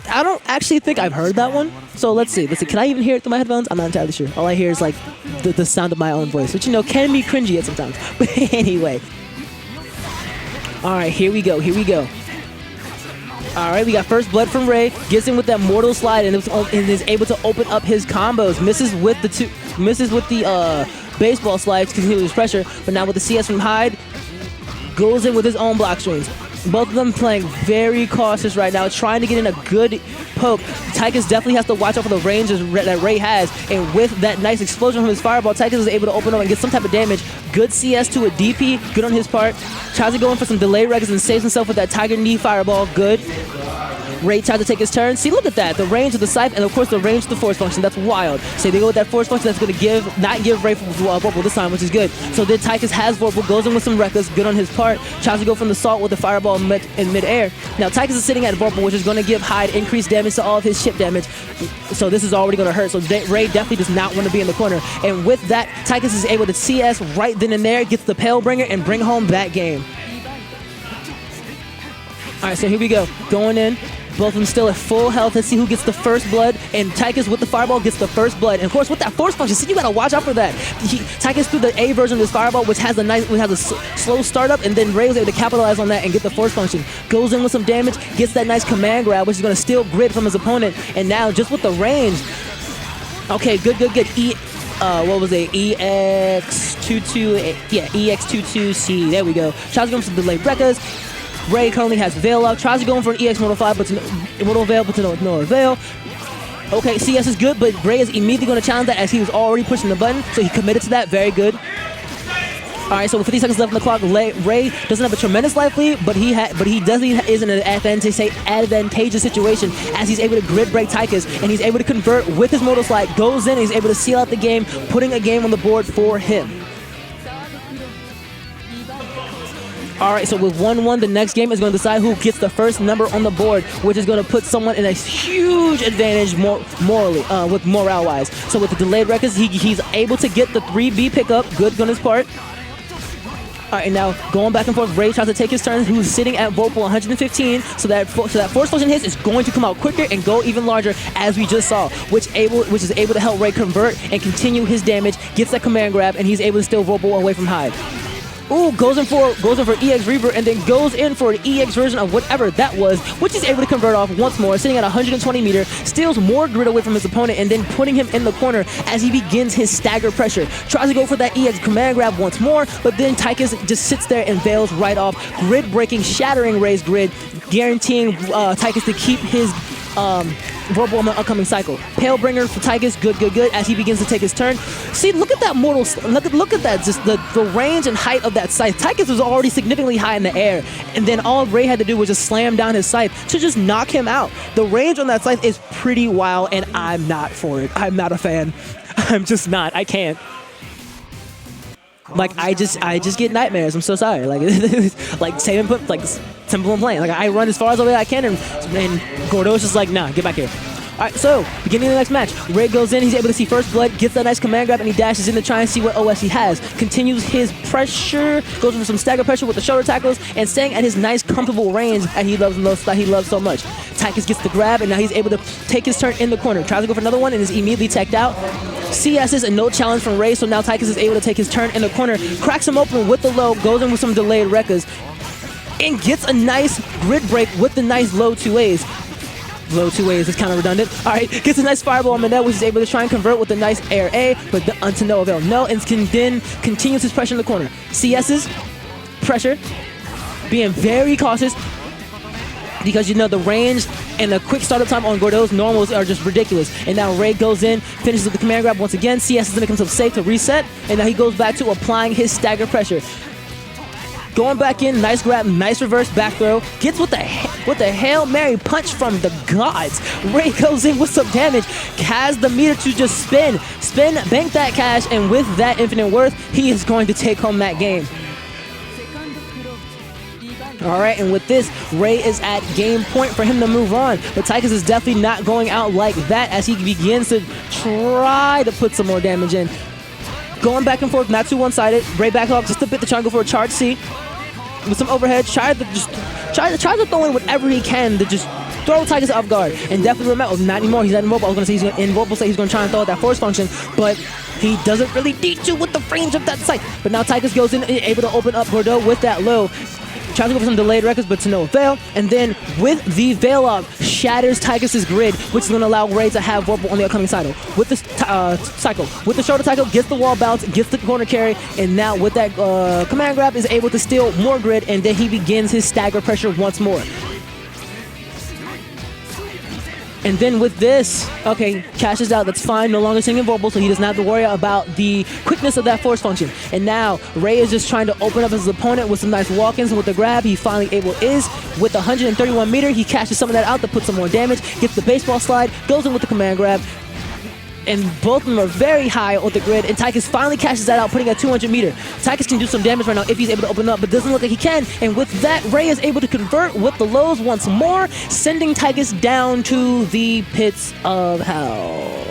I don't actually think I've heard that one. So let's see. Can I even hear it through my headphones? I'm not entirely sure. All I hear is like the sound of my own voice, which, you know, can be cringy at sometimes. But anyway. All right, here we go. All right, we got first blood from Ray. Gets in with that mortal slide and is able to open up his combos. Misses with the baseball slides to continue his pressure, but now with the CS from Hyde, goes in with his own block strings. Both of them playing very cautious right now, trying to get in a good poke. Taicus definitely has to watch out for the range that Ray has, and with that nice explosion from his fireball, Taicus is able to open up and get some type of damage. Good CS to a DP, good on his part. Tries to go in for some delay records and saves himself with that Tiger Knee fireball, good. Ray tries to take his turn. See, look at that. The range of the scythe and, of course, the range of the force function. That's wild. So they go with that force function that's going to not give Ray Vorpal this time, which is good. So then Taicus has Vorpal, goes in with some records, good on his part. Tries to go from the salt with the fireball in mid-air. Now, Taicus is sitting at Vorpal, which is going to give Hyde increased damage to all of his chip damage. So this is already going to hurt. So Ray definitely does not want to be in the corner. And with that, Taicus is able to CS right then and there, gets the Palebringer, and bring home that game. All right, so here we go. Going in. Both of them still at full health. Let's see who gets the first blood. And Taicus with the fireball gets the first blood. And of course, with that force function, see, you gotta watch out for that. Taicus threw the A version of his fireball, which has a slow startup, and then Ray was able to capitalize on that and get the force function. Goes in with some damage, gets that nice command grab, which is gonna steal grid from his opponent. And now, just with the range, okay, good. What was it? EX22C. There we go. Tries to go for some delayed breakers. Ray currently has Veil up, tries to go in for an EX Mortal Veil, but to no avail. Okay, CS is good, but Ray is immediately going to challenge that as he was already pushing the button, so he committed to that. Very good. All right, so with 50 seconds left on the clock, Ray doesn't have a tremendous life lead, but he is in an advantageous situation as he's able to grid break Taicus, and he's able to convert with his Mortal Slide, goes in, and he's able to seal out the game, putting a game on the board for him. All right, so with 1-1, the next game is going to decide who gets the first number on the board, which is going to put someone in a huge advantage morally, with morale-wise. So with the delayed records, he's able to get the 3B pickup. Good on his part. All right, now going back and forth, Ray tries to take his turn, who's sitting at Vorpal 115, so that force function hits is going to come out quicker and go even larger, as we just saw, which is able to help Ray convert and continue his damage, gets that command grab, and he's able to steal Vorpal away from Hyde. Ooh, goes in for EX Reaver, and then goes in for an EX version of whatever that was, which he's able to convert off once more, sitting at 120 meter, steals more grid away from his opponent, and then putting him in the corner as he begins his stagger pressure. Tries to go for that EX command grab once more, but then Taicus just sits there and veils right off, grid breaking, shattering Ray's grid, guaranteeing Taicus to keep his Vorpal on the upcoming cycle. Palebringer for Taicus, good, as he begins to take his turn. See, look at that mortal, look at that, just the range and height of that scythe. Taicus was already significantly high in the air, and then all Ray had to do was just slam down his scythe to just knock him out. The range on that scythe is pretty wild, and I'm not for it. I'm not a fan. I'm just not. I can't. Like, I just get nightmares. I'm so sorry. Like simple and plain. Like, I run as far as the way I can, and Gordeau's just like, nah, get back here. All right, so beginning of the next match, Ray goes in, he's able to see first blood, gets that nice command grab, and he dashes in to try and see what OS he has. Continues his pressure, goes for some stagger pressure with the shoulder tackles, and staying at his nice, comfortable range that he loves so much. Taicus gets the grab, and now he's able to take his turn in the corner. Tries to go for another one, and is immediately teched out. CS's and no challenge from Ray, so now Taicus is able to take his turn in the corner, cracks him open with the low, goes in with some delayed records, and gets a nice grid break with the nice low 2As. Low 2As is kind of redundant. All right, gets a nice fireball on Manette, which is able to try and convert with a nice air A, but unto no avail. No, and then continues his pressure in the corner. CS's pressure, being very cautious, because, you know, the range and the quick startup time on Gordeau's normals are just ridiculous. And now Ray goes in, finishes with the command grab once again. CS is going to make himself safe to reset, and now he goes back to applying his stagger pressure. Going back in, nice grab, nice reverse back throw. Gets with the Hail Mary punch from the gods. Ray goes in with some damage. Has the meter to just spin, bank that cash, and with that infinite worth, he is going to take home that game. All right, and with this, Ray is at game point for him to move on. But Taicus is definitely not going out like that as he begins to try to put some more damage in. Going back and forth, not too one-sided. Ray back up just a bit to try and go for a charge C. With some overhead, tries to throw in whatever he can to just throw Taicus off guard. And definitely remember, not anymore, he's not invulnerable. I was going to say he's invulnerable, so he's going to try and throw out that force function, but he doesn't really need to with the range of that sight. But now Taicus goes in, able to open up Gordeau with that low. Tries to go for some delayed records, but to no avail. And then with the Veil Up, shatters Taicus' grid, which is going to allow Ray to have Vorpal on the upcoming cycle. With the cycle, with the shoulder cycle, gets the wall bounce, gets the corner carry, and now with that command grab is able to steal more grid, and then he begins his stagger pressure once more. And then with this, okay, cashes out, that's fine, no longer singing Vorpal, so he doesn't have to worry about the quickness of that force function. And now, Ray is just trying to open up his opponent with some nice walk-ins, and with the grab, he finally is. With 131 meter, he cashes some of that out to put some more damage, gets the baseball slide, goes in with the command grab, and both of them are very high on the grid, and Taicus finally cashes that out, putting at 200 meter. Taicus can do some damage right now if he's able to open up, but doesn't look like he can, and with that, Ray is able to convert with the lows once more, sending Taicus down to the pits of hell.